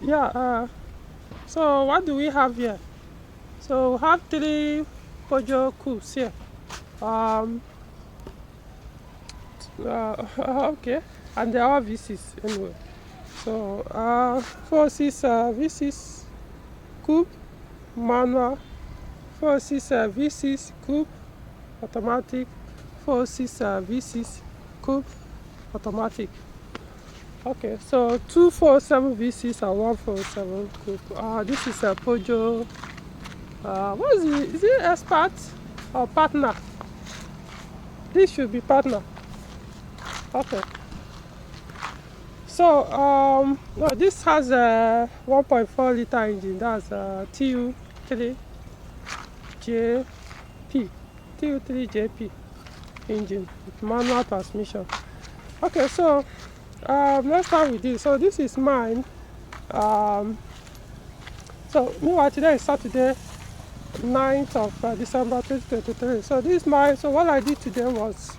Yeah, so what do we have here? So we have three Peugeot Coupes here. Um, okay, and they're all V6 anyway. So 4.6 V6 Coupe manual, 4.6 V6 Coupe automatic, 4.6 V6 Coupe automatic. Okay, so 247 V6 and 147 Coupe. This is a Peugeot. What is it? Is it expert or partner? This should be partner. Okay. So no, this has a 1.4 liter engine. That's a TU3JP. TU3JP engine with manual transmission. Okay, so let's start with this. So this is mine. So meanwhile today is Saturday, 9th of December 2023. So this is mine. So what I did today was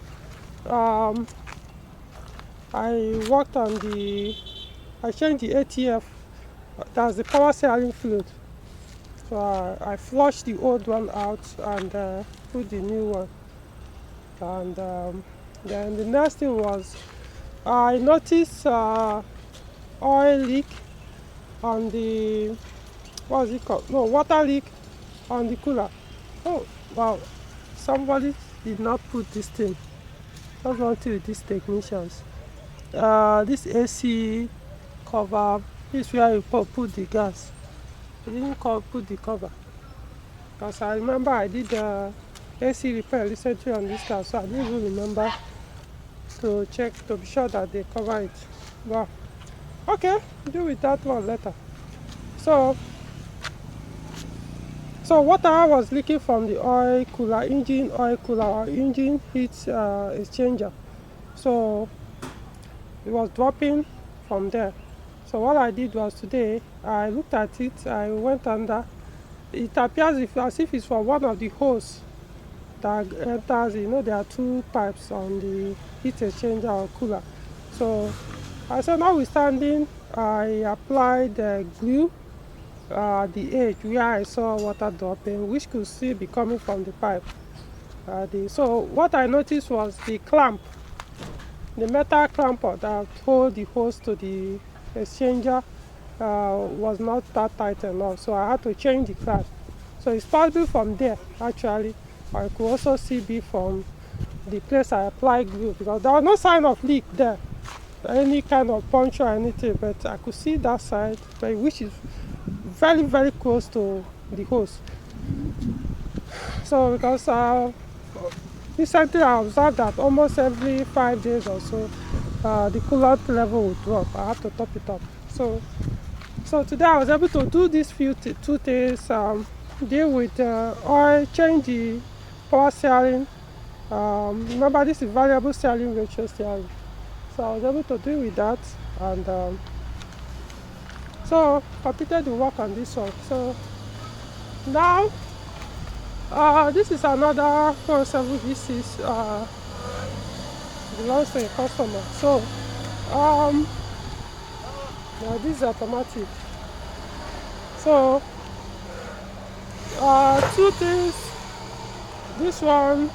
I worked on I changed the ATF, that's the power steering fluid. So I flushed the old one out and put the new one. And then the next thing was I noticed oil leak on the, what is it called? No, water leak on the cooler. Oh, wow, somebody did not put this thing. That's one thing with these technicians. This AC cover, this is where you put the gas. I didn't put the cover because I remember I did the AC repair recently on this car, so I didn't even remember to check to be sure that they cover it. Wow. Okay, deal with that one later. So water was leaking from the oil cooler, engine oil cooler, or engine heat exchanger. So it was dropping from there. So what I did was today, I looked at it, I went under. It appears as if it's from one of the hoses that enters, there are two pipes on the heat exchanger or cooler. So I said, notwithstanding, I applied glue the edge where I saw water dropping, which could still be coming from the pipe. So what I noticed was the clamp, the metal clamp that hold the hose to the exchanger was not that tight enough, so I had to change the clamp. So it's possible from there actually, or it could also still be from the place I applied glue, because there was no sign of leak there, any kind of puncture or anything, but I could see that side, which is very, very close to the hose. So because recently I observed that almost every 5 days or so the coolant level would drop. I have to top it up. So today I was able to do these two things, deal with oil, change the power steering. Remember, this is variable steering ratio steering. So I was able to deal with that, and so completed the work on this one. So now this is another 47 V6 belongs to a customer. So now this is automatic. So two things. This one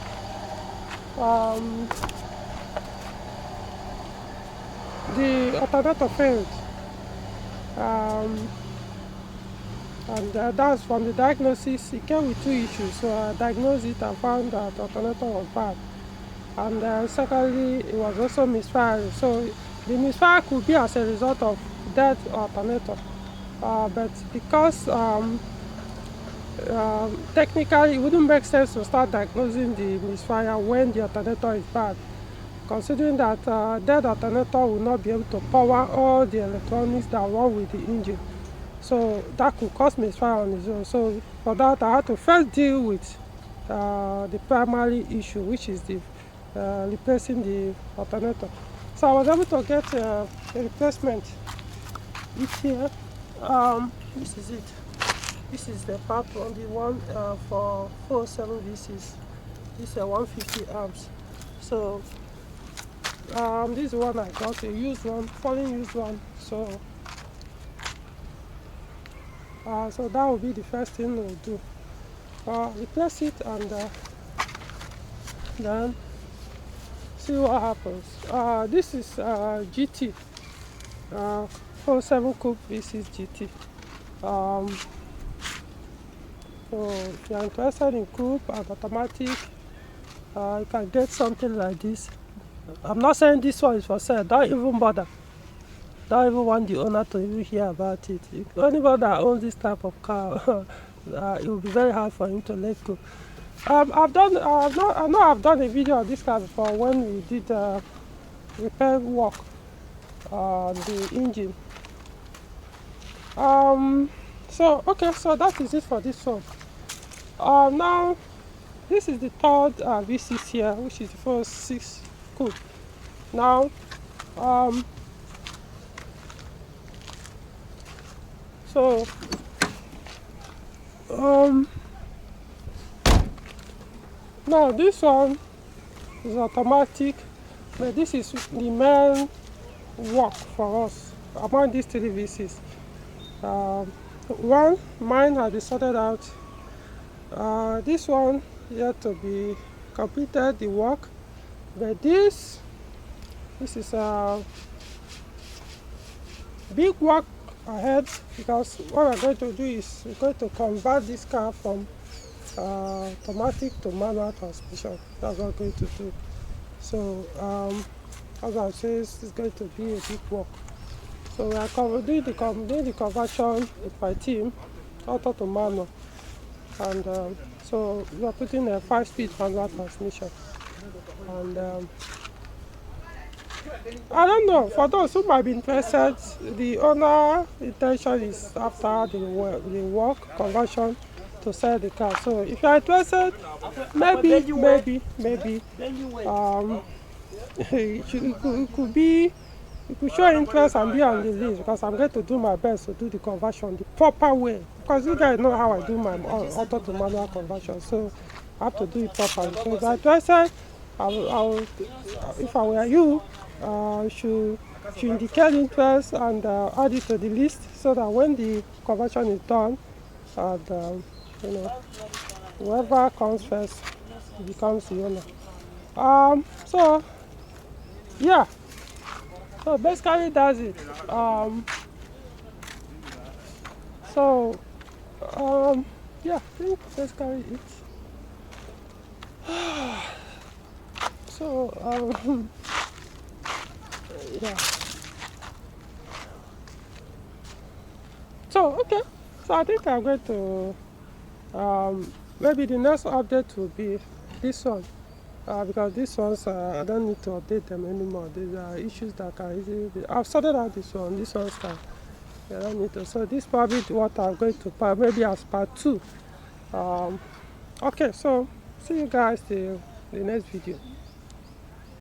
the alternator failed, and that's from the diagnosis. It came with two issues. So I diagnosed it and found that the alternator was bad, and secondly, it was also misfiring. So the misfire could be as a result of dead alternator, but because technically it wouldn't make sense to start diagnosing the misfire when the alternator is bad, considering that dead alternator will not be able to power all the electronics that run with the engine. So that could cause misfire on its own. So for that, I had to first deal with the primary issue, which is the replacing the alternator. So I was able to get a replacement. It's here. This is it. This is the part on the one for 407 VCs. This is 150 amps. So This is the one I got, a used one, falling used one. So so that will be the first thing we'll do. Replace it and then see what happens. This is GT 07 Coupe V6 GT. So if you're interested in coupe and automatic, you can get something like this. I'm not saying this one is for sale. Don't even bother. Don't even want the owner to even hear about it. Anybody that owns this type of car, it will be very hard for him to let go. I know I've done a video of this car before when we did repair work on the engine. So okay, so that is it for this one. Now this is the third V6 here, which is the first 6 coupe. Now now this one is automatic, but this is the main work for us among these 3 V6s. One, mine has been sorted out. This one yet to be completed the work, but this is a big work ahead, because what we're going to do is we're going to convert this car from automatic to manual transmission. That's what we're going to do. So as I say, it's going to be a big work. So we are doing the conversion with my team, auto to manual, and so we are putting a 5-speed manual transmission. And I don't know, for those who might be interested, the owner intention is after the work conversion to sell the car. So if you are interested, maybe you could show interest and be on the list, because I'm going to do my best to do the conversion the proper way, because you guys know how I do my auto to manual conversion, so I have to do it properly. So if you're interested, if I were you, should indicate interest and add it to the list, so that when the conversion is done, and you know, whoever comes first becomes the owner. So yeah, so basically that's it. Yeah, I think basically it. So yeah. So okay, so I think I'm going to maybe the next update will be this one, because these ones I don't need to update them anymore. These are issues that can easily be. I've sorted out this one's can. I don't need to. So this probably what I'm going to maybe as part 2. Okay, so see you guys till the next video.